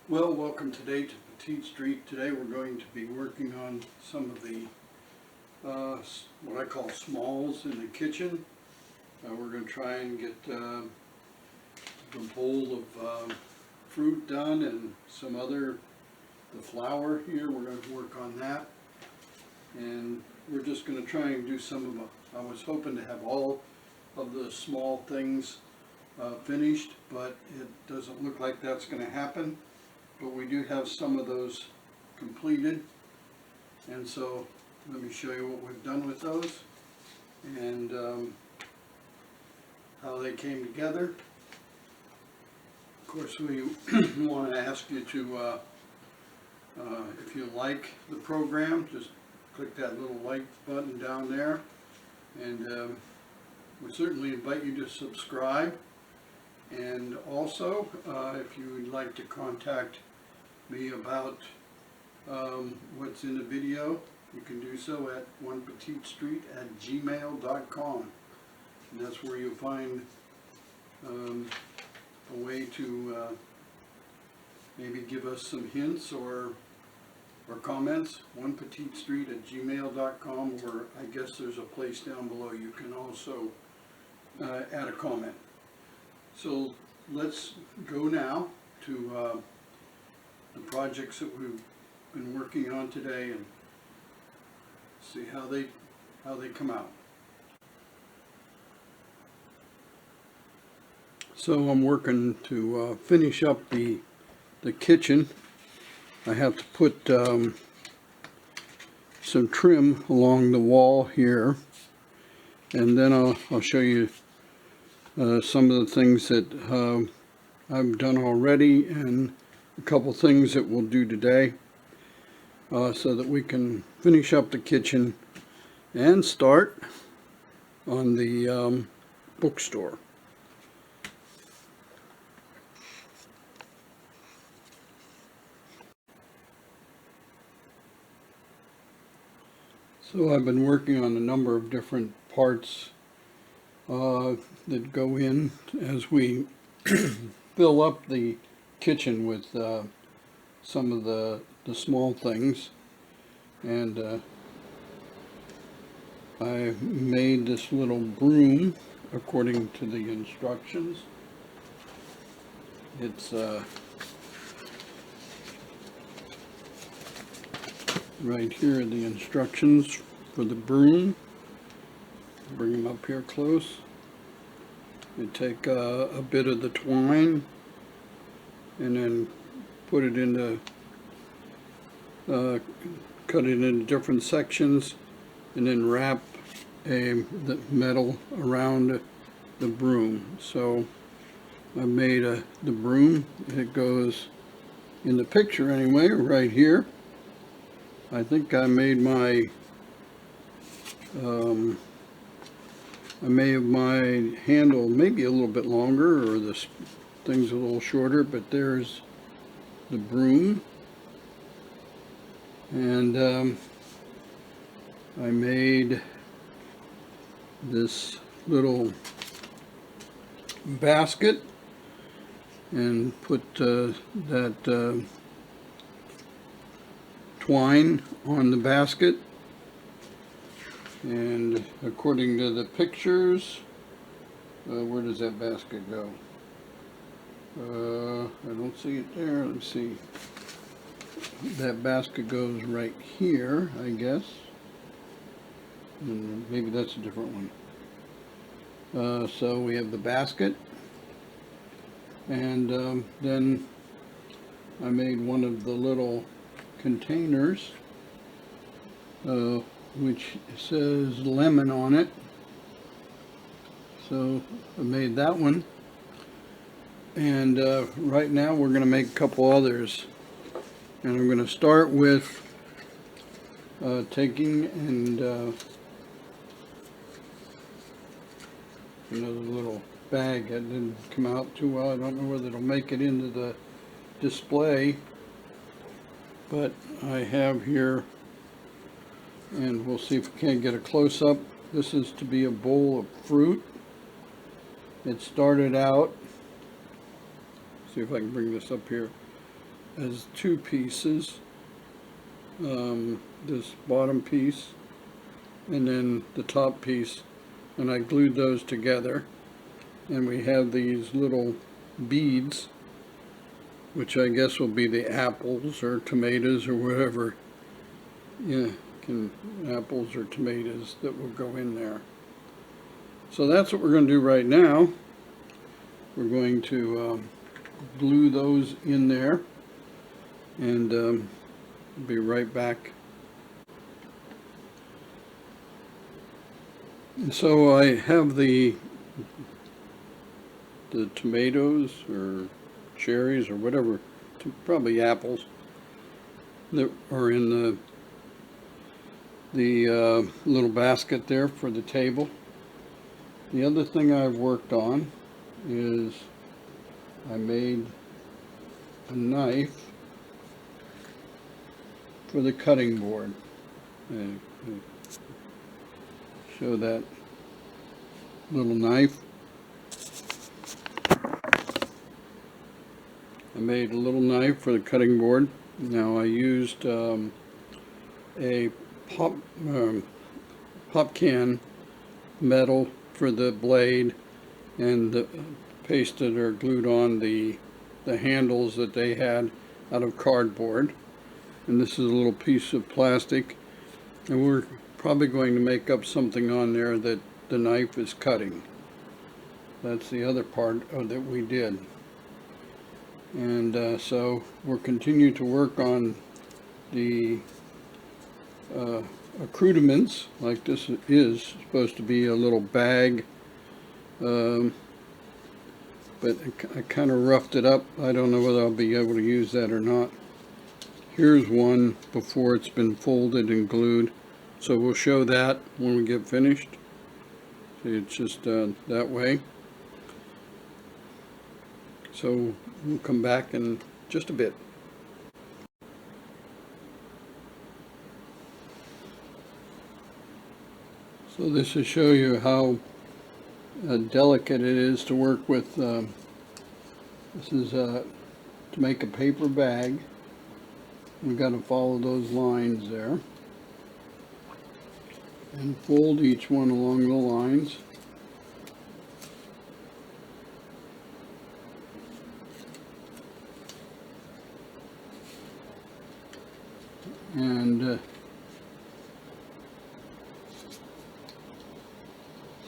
Well, welcome today to Petite Street. Today we're going to be working on some of the what I call smalls in the kitchen. We're going to try and get the bowl of fruit done and some other, the flour here, we're going to work on that. And we're just going to try and do some of them. I was hoping to have all of the small things finished, but it doesn't look like that's going to happen. But we do have some of those completed, and so let me show you what we've done with those and how they came together. Of course, we want to ask you to, if you like the program, just click that little like button down there, and we certainly invite you to subscribe. And also, if you would like to contact me about what's in the video, you can do so at onepetitestreet@gmail.com. And that's where you'll find a way to maybe give us some hints or comments. onepetitestreet@gmail.com, or I guess there's a place down below you can also add a comment. So let's go now to the projects that we've been working on today and see how they come out. So I'm working to finish up the kitchen. I have to put some trim along the wall here, and then I'll show you some of the things that I've done already and a couple things that we'll do today so that we can finish up the kitchen and start on the bookstore. So I've been working on a number of different parts that go in as we fill up the kitchen with some of the small things. And I made this little broom according to the instructions. It's right here are the instructions for the broom. Bring them up here close. You take a bit of the twine and then put it into, cut it into different sections, and then wrap the metal around the broom. So I made the broom. It goes in the picture anyway, right here. I think I made my I made my handle maybe a little bit longer, or this thing's a little shorter, but there's the broom. And I made this little basket and put that twine on the basket. And according to the pictures, where does that basket go? I don't see it there. Let's see. That basket goes right here, I guess. Maybe that's a different one. So we have the basket, and then I made one of the little containers, which says lemon on it. So I made that one, and right now we're going to make a couple others, and I'm going to start with taking and another little bag that didn't come out too well. I don't know whether it'll make it into the display, but I have here, and we'll see if we can't get a close-up. This is to be a bowl of fruit. It started out, see if I can bring this up here, as two pieces. This bottom piece and then the top piece, and I glued those together, and we have these little beads, which I guess will be the apples or tomatoes or whatever, apples or tomatoes that will go in there. So that's what we're going to do right now. We're going to glue those in there, and be right back. And so I have the tomatoes or cherries or whatever, probably apples, that are in the little basket there for the table. The other thing I've worked on is I made a knife for the cutting board. Show that little knife. I made a little knife for the cutting board. Now I used a pop can metal for the blade, and pasted or glued on the handles that they had out of cardboard. And this is a little piece of plastic, and we're probably going to make up something on there that the knife is cutting. That's the other part that we did. And so we'll continue to work on the accoutrements. Like this is supposed to be a little bag, but I kind of roughed it up. I don't know whether I'll be able to use that or not. Here's one before it's been folded and glued. So we'll show that when we get finished. See, it's just that way. So we'll come back in just a bit. So this will show you how delicate it is to work with. This is to make a paper bag. We've got to follow those lines there and fold each one along the lines. And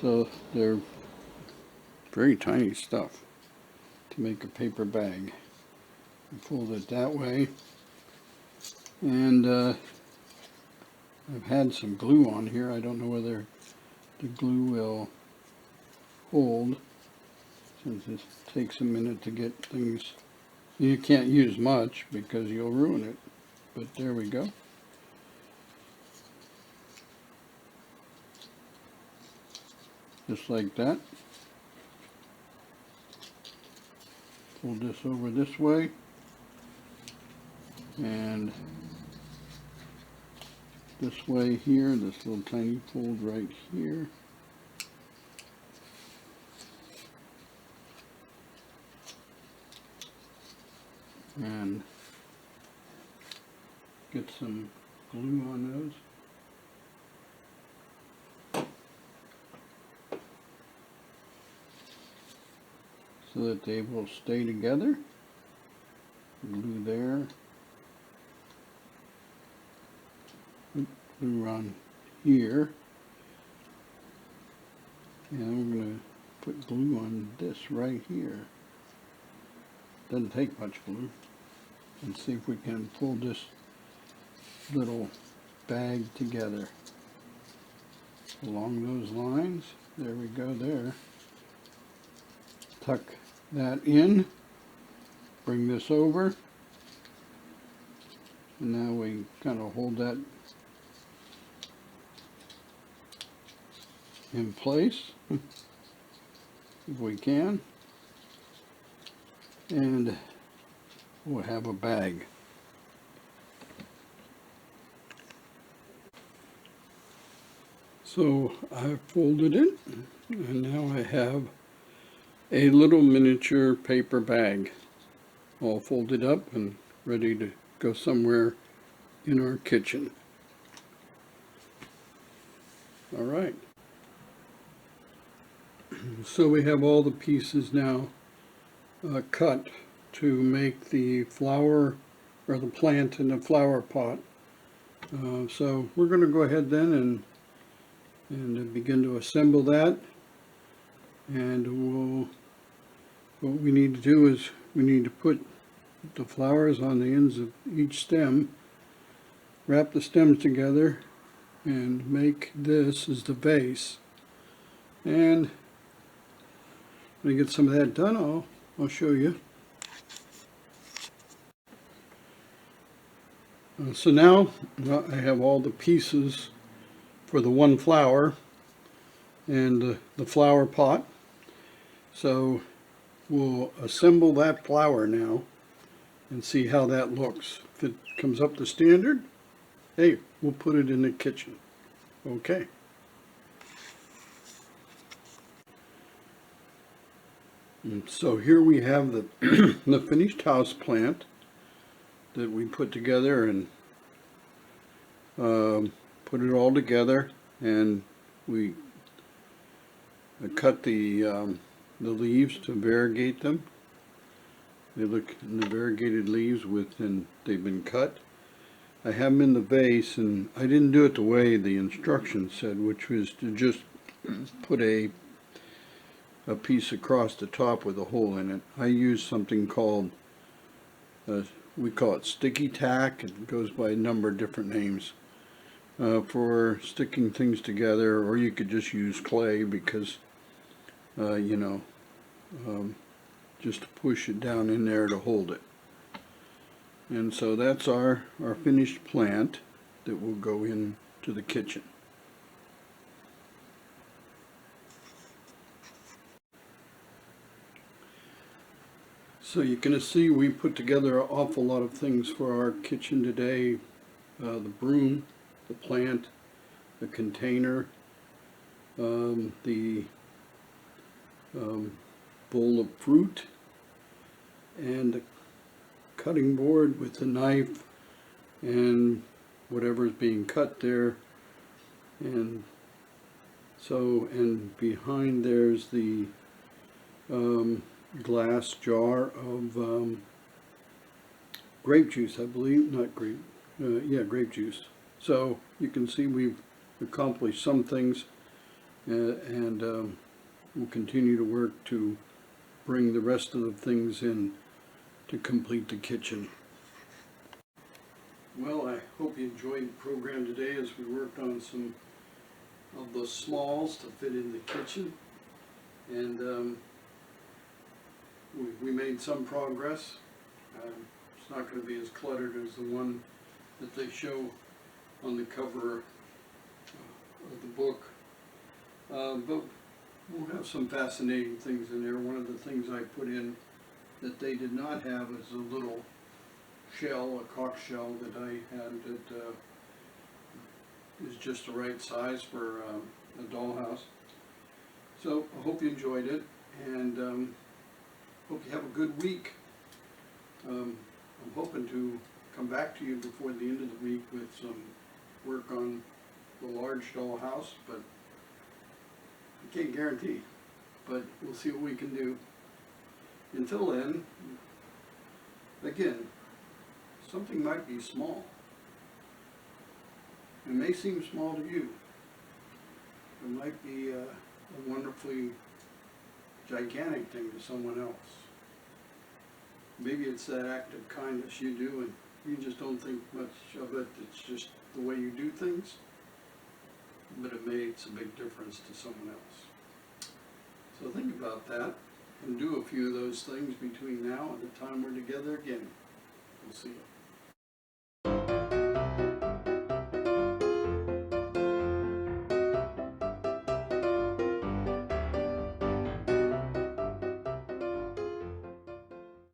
so they're very tiny stuff to make a paper bag. You fold it that way, and I've had some glue on here. I don't know whether the glue will hold, since it takes a minute to get things. You can't use much because you'll ruin it, but there we go. Just like that. Fold this over this way, and this way here, this little tiny fold right here. And get some glue on those. So that they will stay together. Glue there. Glue on here. And I'm going to put glue on this right here. Doesn't take much glue. And see if we can pull this little bag together along those lines. There we go there. Tuck that in, bring this over, and now we kind of hold that in place if we can, and we'll have a bag. So I folded it, and now I have a little miniature paper bag all folded up and ready to go somewhere in our kitchen. All right. So we have all the pieces now cut to make the flower or the plant in the flower pot. So we're going to go ahead then and begin to assemble that. And what we need to do is we need to put the flowers on the ends of each stem, wrap the stems together, and make this as the base. And when I get some of that done, I'll show you. So now I have all the pieces for the one flower and the flower pot. So we'll assemble that flower now and see how that looks. If it comes up to standard, hey, we'll put it in the kitchen. Okay. And so here we have the the finished house plant that we put together and put it all together, and we cut the leaves to variegate them. They look in the variegated leaves and they've been cut. I have them in the vase, and I didn't do it the way the instructions said, which was to just put a piece across the top with a hole in it. I use something called, we call it sticky tack. It goes by a number of different names for sticking things together, or you could just use clay because, just to push it down in there to hold it. And so that's our finished plant that will go into the kitchen. So you can see we put together an awful lot of things for our kitchen today. The broom, the plant, the container, the bowl of fruit, and the cutting board with the knife and whatever is being cut there. And so, and behind there's the glass jar of grape juice, I believe, not grape, grape juice. So you can see we've accomplished some things, and we'll continue to work to bring the rest of the things in to complete the kitchen. Well, I hope you enjoyed the program today as we worked on some of the smalls to fit in the kitchen, and we made some progress. It's not going to be as cluttered as the one that they show on the cover of the book, but we'll have some fascinating things in there. One of the things I put in that they did not have is a little shell, a conch shell that I had that is just the right size for a dollhouse. So I hope you enjoyed it, and hope you have a good week. I'm hoping to come back to you before the end of the week with some work on the large dollhouse, but I can't guarantee. But we'll see what we can do. Until then, again, something might be small. It may seem small to you. It might be a wonderfully gigantic thing to someone else. Maybe it's that act of kindness you do and you just don't think much of it. It's just the way you do things. But it makes a big difference to someone else. So think about that and do a few of those things between now and the time we're together again. We'll see you.